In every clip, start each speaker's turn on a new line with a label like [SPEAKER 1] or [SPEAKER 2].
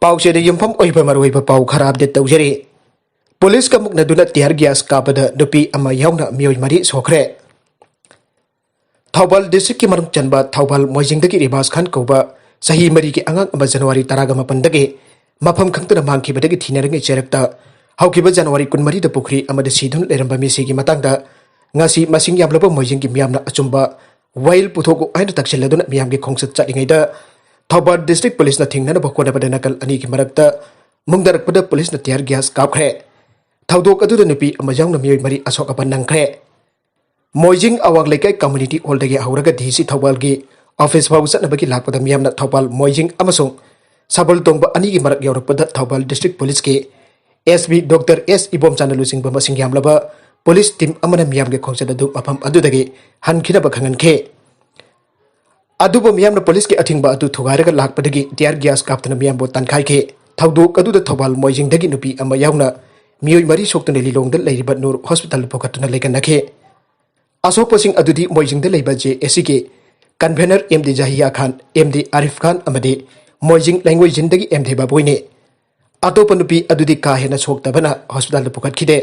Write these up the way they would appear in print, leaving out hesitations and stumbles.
[SPEAKER 1] पाउसे युमफम मरुब पाउ खरा update तौजरी police का मुकनदुना टियर गैस काबदा नुपी याउना मियोई मरी सोखरे थौबल डिस्ट्रिक्ट की मरुम चनबा थौबल मोइजिंगदगी रिबास खान कौबा सही मरी के अंगांग जनवरी 15 मफम खंगतना मांगखिबदगी थीनरंगे चेरक्ता हौखिबा जनवरी 12 Pukhri सीधुन लेरंबा मिसिगी मतंगदा ngasi masing yamlaba moijing ki miyamna achumba wail puthoku aina taksilladuna miyamgi khongsat chalingaida Thobar district police na thingna bokona bada nakal ani ki marakta mungdarakpada police na tear gas kapkhre thaudok adu nupi amajang na mioi mari asok apan nangkhre moijing awang lekai community hall dagi hauraga disi Thobal gi office phau satnabagi lakpada miyamna Thobal moijing amasung sabal tongba ani ki marak yaurakpada Thobal district police ki SB Dr. S Ibom channel sing ba masing yamlaba police team amana miyam ge khongsa du mafam adudagi hankhina ba khanganke aduba miyam na police ke athingba adu thugaraga lakpadagi tear gas kaptana miyam bo tankhai ke thaudok adu da Thobal moijing dagi nupi ama yauna mioi mari soktuna lilong da leiriba nur hospital phokatuna leganake asok sing adudi moijing da leiba je esike convener MD Jahiya Khan MD Arif Khan amade moijing language jindagi MD baboine atopa nupi adudi ka hena soktabana hospital phokatkide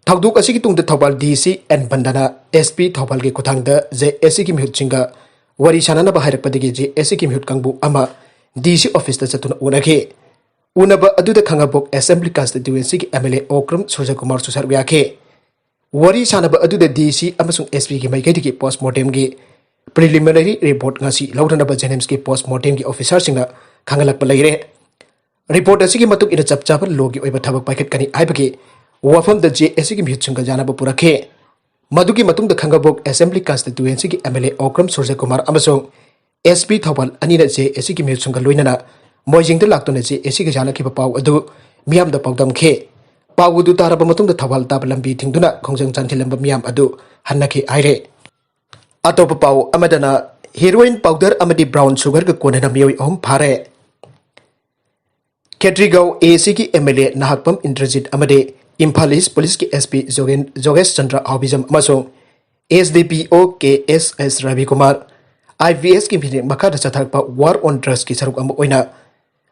[SPEAKER 1] Thauduk asiki tungda Thobal DC and Bandana SP Thobal ge kuthangda JSC ki mihut chinga wari sanana ba hairakpadagi JSC ki mihut kangbu ama DC office da chatuna unakhe unaba aduda khangabok assembly constituency ki MLA Okram Surja Kumar Susarwya khe wari sanaba aduda DC amasung SP ki maikadi ki postmortem gi preliminary report ngasi lauranaba JNMS ki postmortem gi officer singna khangalakpa leire report asiki matuk ina chapchapa logi oiba thabak paikat kani aibagi wafam da JSC ki mihutchunga janaba purakhe madugi matung da khangabok assembly constituency ki MLA Okram Surja Kumar amasung SP Thobal anina JSC ki mihutchunga loinana moijing da laktuna JSC ki jana khiba pau adu miyam da paudam khe pau du taraba matung da Thobal tab lambi thingduna khongjang chanthilamba miyam adu hannakhe aire atopa pau amadana heroin powder amadi brown sugar ga konana mioi ahum phare Ketrigau AC ki MLA Nahakpam Indrajit amade Imphal East Police ki SP Jogesh Chandra Aubijam amasung SDPO KSS Ravi Kumar IVS ki mihning makada chatharpa war on drugs ki saruk ama oina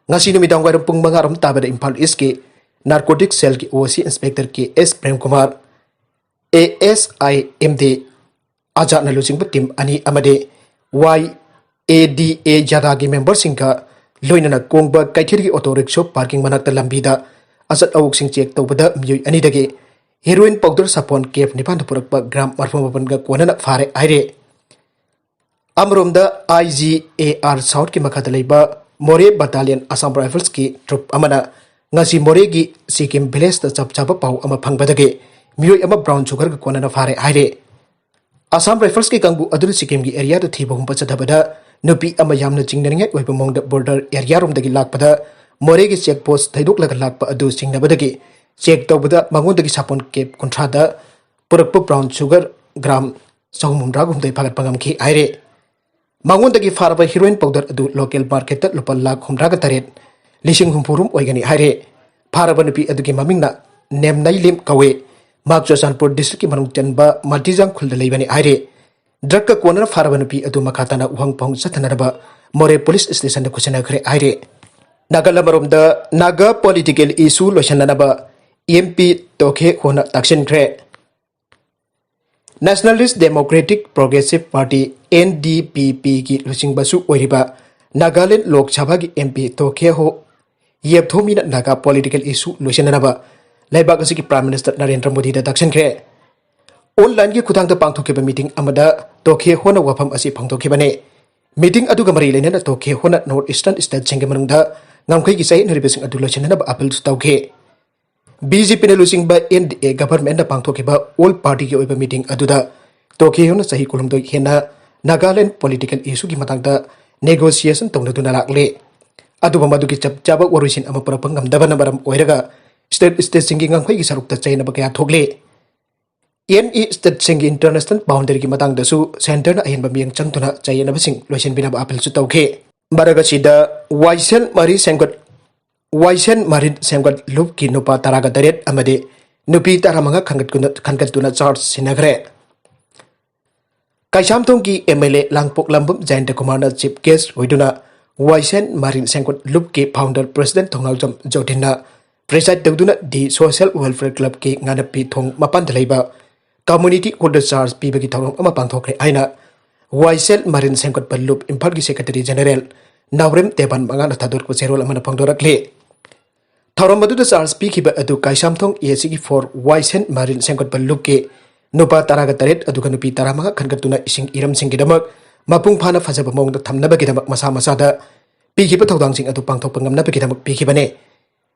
[SPEAKER 1] ngasi numidang waram pung mangaram tabada Imphal East ki narcotic cell ki OC inspector ki S Prem Kumar ASI MD Ajat nalusing team ani amade YADA jada ki member singka loinana kongba kaithiri auto rickshaw parking manakta lambida asat awuk sing check tawbada mioi ani dage heroin powder sapon kef nipan purakpa gram marfamapan ga konana fare aire amromda IGAR South ki makhada leiba More Battalion Assam Rifles ki troop amana ngasi More gi Sikkim village ta chapchapa pau ama phangbadage mioi ama brown sugar ga konana fare aire Assam Rifles ki kangbu adul Sikkim gi area ta thiba humpa chadabada nupi ama yamna chingnaringai oiba mongda border area rom dagi lakpada More gi check post thaidok laga lakpa adu singnabadagi check tawbada mangondagi sapon kep kontrada purakpa brown sugar gram sahumumra gumdai phagat pangam ki aire mangondagi faraba heroin powder adu local market ta Lupa Lakh humra ga taret lising humpurum oigani aire faraba nupi adugi mamingna nemnai lim kawe Makchosanpur district ki manung Chennba Multijang khulda leibani aire drug ka kona faraba nupi adu makhatana uhang pong sathanaraba More police station da kuchana khre aire Nagalabarom da Naga political issue loishananaba MP toukhe hona taksinkhre Nationalist Democratic Progressive Party NDPP ki lusingbasu oiriba Nagaland Lok Sabha ki MP toukhe ho yepthomina naga political issue loishananaba Leibak asiki Prime Minister Narendra Modi da taksinkhre online ki khutang da pangthokiba meeting amada toukhe hona wafam asi phangthokhibane meeting aduga mari lenena toukhe hona North Eastern State chenge manungda ngamkhai ki sai neribesing adu lochana ba appeal tawkhe BJP na lusing ba NDA government na pangthokiba all party ki oiba meeting aduda tokhe hona sahi kolomdoi hena Nagaland political issue ki matangda negotiation tawna lakle aduba madu ki chapchaba warusin ama parapang ngamdaba na baram oiraga state singi ngamkhai ki sarukta chaina ba kaya thogle NE state singi international boundary ki matangda su center na ahin ba miang changtuna chayana basing loisin bina ba appeal su tawkhe Baragachida Waisen Marin Semgot Lup ki Nupa Taraga Daret Amade Nupi Taramanga Kangatuna Charles Sinagre Kaishamtong ki MLA Langpok Lambum Jainta Commander Chief Guest Widuna Waisen Marin Senkot Lup ke founder President Thongnalom Jodina preside Touduna di Social Welfare Club ke nganapi thong mapan Leibak community holder charge pibagi thong ama pangthokre aina Waisen Marin Senkot Lup Impalgi Secretary General Naurem Teban Mangana Thadur ko serol amana pangdorakle Thorom madu charge pikiba adu kaisam thong ESG for Waisen Marin Senkot Lup ke Nupa taraga taret adu kanupi tarama khangatuna ising iram singgidamak Mapung phana fajaba mongda thamnabagidamak masa masada pikiba thawdangsing adu pangthok pangamnabagidamak pikibane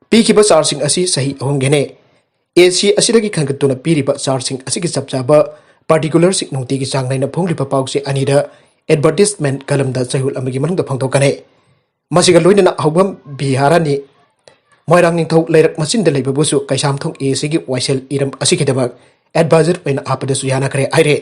[SPEAKER 1] pikiba charging asi sahi ahongene AC asidagi khangatuna piriba charging asigi chapchaba particular sing nungti gi changnaina phongliba pause anida advertisement kalamda chahul amagi manungda phangthokane masiga loinana hawbam biharani moirang ningthau leirak machinda leiba busu kaisam thong AC gi waisel iram asigidamak advisor paina apadasu yana kare aire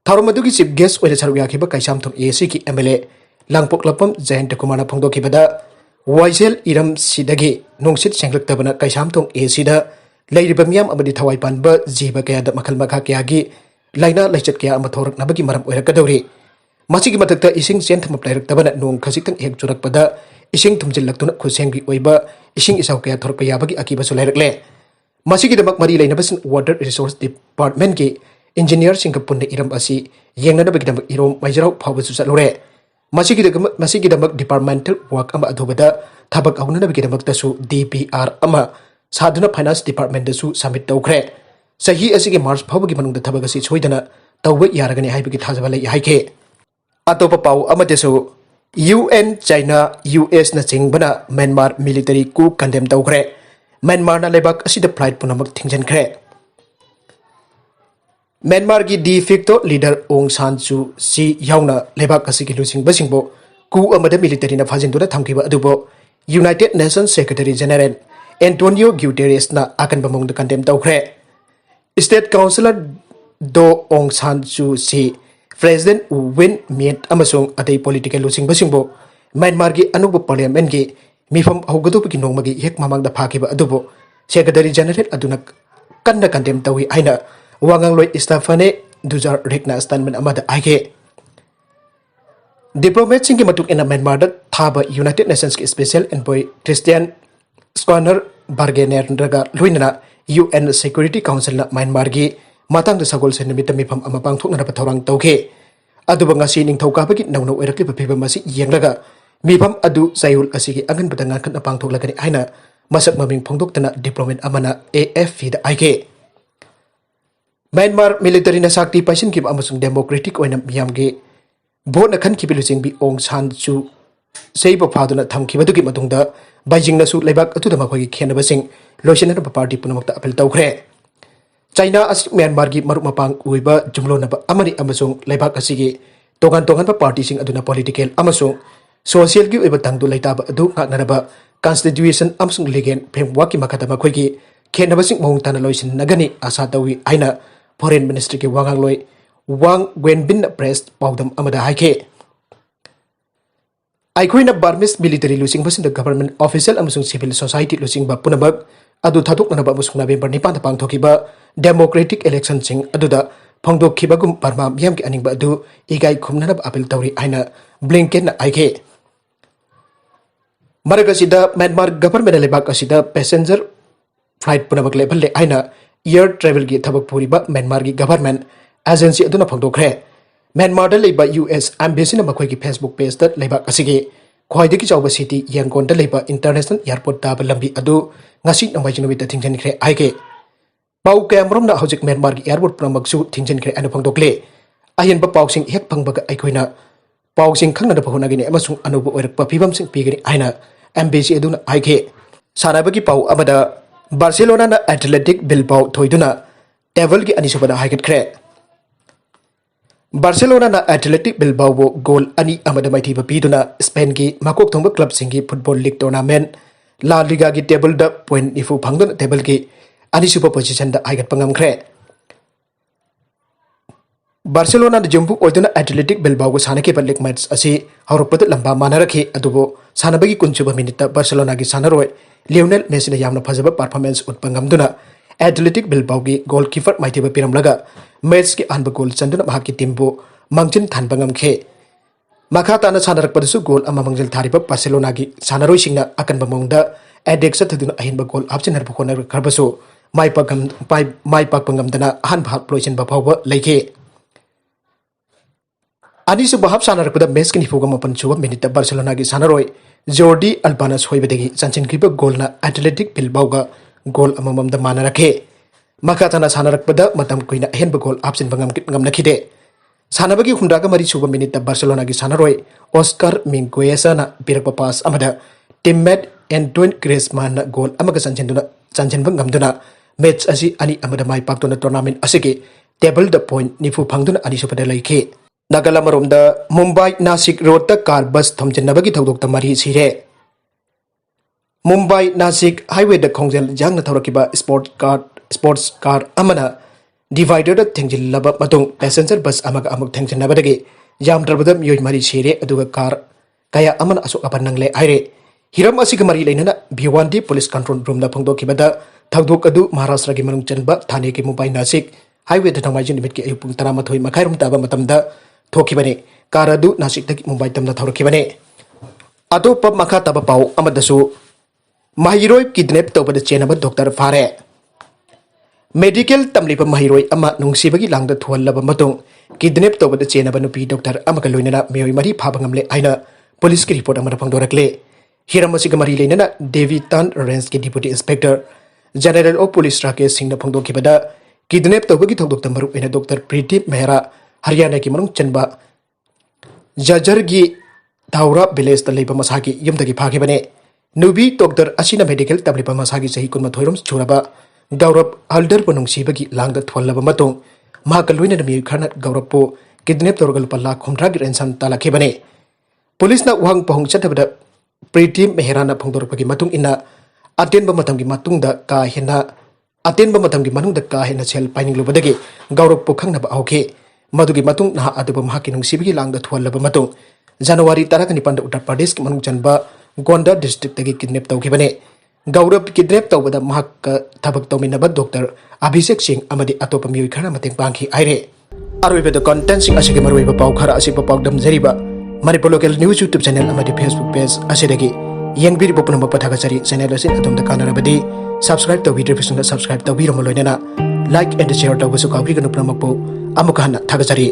[SPEAKER 1] Tharomadugi chief guest oida charuya khiba kaisam thong AC ki MLA Langpok Lapam Jayant Kumana phongdo khibada Waisel iram sidagi nungsit senglak tabana kaisam thong AC da leiriba miyam amadi thawai panba jiba kaya da makhal makha kaya gi laina laichat kaya ama thorak nabagi maram oirak kadawri masigi matakta ising chen thamap lairak tabana nung khasitang hek jurak pada ising thumjil laktuna khusenggi oiba ising isaw kaya thorak kaya bagi akiba su lairakle masigi damak mari laina basin water resource department ki engineer singapun iram asi yengna bagi damak irom majarau phabu su salure masigi damak departmental work ama adhubada thabak auna bagi damak tasu DPR ama saduna finance department dasu submit toukhre sahi asigi march phabu gi manung da thabak asi choidana tawba yaragani haibagi thajaba lai haike atopa pau ama desu UN China US na chingbana Myanmar military coup condemn toukhre Myanmar na Leibak asida flight Pumnmk Thingjinkhre Myanmar ki de facto leader Aung San Si Yaona Leibak asigi lusing basingbo ku amada military na fajinduna thamkiba adubo United Nations Secretary General Antonio Guterres na akan bamong da condemn toukhre State Councilor Do Aung San Si President Win Myint amasung atay political lusing basingbo Myanmar ki anubo parliament ki mifam hawgadu ki nongmagi hek mamang da phakiba adubo Secretary General aduna kanna condemn tawi aina Wangang Lloyd Stefane Dujar Rekna Stanman Amada Ike Diplomat Sinki Matuk in Myanmar that Thaba United Nations Special Envoy Christian Squanner Bargainer Raga Luinana UN Security Council na Myanmar gi Matang the Sagol Senimita Mipam Amapang Tuk Napatorang Tauke Adubanga Sining Taukapaki no Erakli Pipa Masi Yangraga Mipam Adu Sayul Asigi Agan Batangan Apang Tulakani Aina Masak Maming Pongdoktana Diplomat Amana AF the Ike Myanmar military na sakti pasin kib amasung democratic oina miyamge vote na khan kibilusing bi Aung San seiba phaduna thamkibadu ki matungda Beijing na su Leibak atu da makhoi khenabasing loisena na party Pumnmk apel tawkhre China as Myanmar gi maru mapang uiba jumlo na amari amasung Leibak asigi togan pa party sing aduna political amasung social gi uiba tangdu leitaba adu ngaknaraba constitution amsung legal framework ki makata makhoi gi khenabasing mohung tana loisen nagani asa tawi aina Foreign Ministry ke Wangang Loi Wang Wenbin press paudam amada haike Aikoina Burmese military losing basin the government official amasung civil society losing ba Pumnmk adu thaduk na ba musung November 9 pang thokiba democratic election sing aduda phongdok khibagum Burma miyam ki aning ba adu igai khumna na apel tawri aina Blinken na aike Maragasida Myanmar government Leibak asida passenger flight Pumnmk level le aina air travel ki thabak puriba Myanmar ki government agency aduna phangdokre Myanmar da leiba US embassy na makhoi ki Facebook page da Leibak asigi khwaidagi chawba city Yangon da leiba international airport da lambi adu ngasi namai jinobi da Thingjinkhre aike pau kamrom na hojik Myanmar ki airport Pumnmk su Thingjinkhre anu phangdokle ayen ba pausing hek phangbaga aikoina pausing khangna da phona gini amasung anubu oirakpa phibam sing pigini aina embassy aduna aike sanabagi pau amada Barcelona na Athletic Bilbao Thoiduna table ki anisubada haigatkhre Barcelona na Athletic Bilbao goal ani amada Maithiba piduna Spain ki makok thongba club singi football league tournament La Liga ki table da point ifu phangduna table ki anisuba position da haigat pangamkhre Barcelona da jumpu oiduna Athletic Bilbao go sanake league match asi horokpata lamba manarakhi adubo sanabagi kunchuba minute Barcelona ki sanaroi Lionel Messi na yamna phajaba performance utpangamduna Athletic Bilbao ki goalkeeper Maithiba piramlaga match ki anba goal chanduna mahaki team bu mangchin thanbangamkhe Makha tana sanarapadasu goal ama mangjal thariba Barcelona gi sanaroi singna akan bamongda adek sa thuduna ahinba goal abchenar bukona karbasu mai pak pangamdana han bhat ploichen ba phawba leike ani su bahab sanarapada match kini fuga mapan chuba minute Barcelona gi sanaroi Jordi Albana soibadegi chanchinkhriba goal na Athletic Bilbao ga goal amamamda mana rakhe makha tana sanarapada matam kuina ahinba goal abchen bangam ngamnakhide Sanabagi hundaga mari suba minute Barcelona gi sanaroi Oscar Mingueza na birakpa pass amada teammate Antoine Griezmann na goal amaga chanchin bangamduna match asi ani amada mai paktuna tournament asigi table the point nifu phangduna ani supada laike Nagala maromda Mumbai Nasik road ta car bus Thomjinnabagi Thoudokta mari Sire Mumbai Nasik highway da khongjel jangna thawrakiba sports car amana divider da Thuhllaba Matung passenger bus amaga amuk Thongjinnabadagi yamdrabada Mioi mari Sire aduga car kaya amana asok apan nangle aire hiram asiga mari leinana B1D police control room na phongdokibada Thoudok adu Maharashtra gi manung Chennba thane ki Mumbai Nasik highway da thongmai limit ki ayupung 13 makhairum taba matamda thokibane car adu Nasik da Mumbai tamda thawrakibane atopa makha taba pau amadasu Maheiroi kidnap tawbada Chennba Docter fare Medical tamlipa Maheiroi ama Nungsibagi Langda Thuhllaba Matung kidnap tawbada Chennba Nupi Docter ama Loiredana Mioi mari phabangamle aina police ki report amara phangdorakle hiram asiga mari leinana David Tan Range ki deputy inspector general of police Rakesh Singh na phangdokibada kidnap tawbagi Thoudokta marup ena Dr. Priti Mehra Haryana ki manung Chennba Jajar gi Thaura village ta leiba masagi yumdagi phagibane Nubi Doctor asina medical tamlipa masagi sahi kun mathoirum churaba Gaurab Alder Nungsibagi Langda Thuhllaba Matung Mahakaloina Mioi Kharna Gaurabpo kidnap Torgal Palla Khomdragi Ransan Talakebane Police na Wang Pahong Chatabada Priti Meherana Phongdorpagi Matung ina Atenba Matamgi Matungda ka hena Atenba Matamgi Manungda ka hena sel pining lubadagi Gaurabpo Khangnaba Auke Madugi Matung na aduba Mahaki Nungsibagi Langda Thuhllaba Matung January 12 Uttar Pradesh ki manung Chennba Gonda district tagi kidnap tawkibane Gaurab kidnap tawbada mahak thabak tawminaba Dr. Abhishek Singh amadi atopa Mioi khara mateng pangki aire aroibeda content sing asige maroiba pau khara asiba pawdam jariba Manipur local news YouTube channel amadi Facebook page asidagi yengbiri popuna pathaga chari channel asin atomda kanarabadi subscribe to video fisuna subscribe to biro maloinana like and share to busu kabri ganu pramakpo amukana thagachari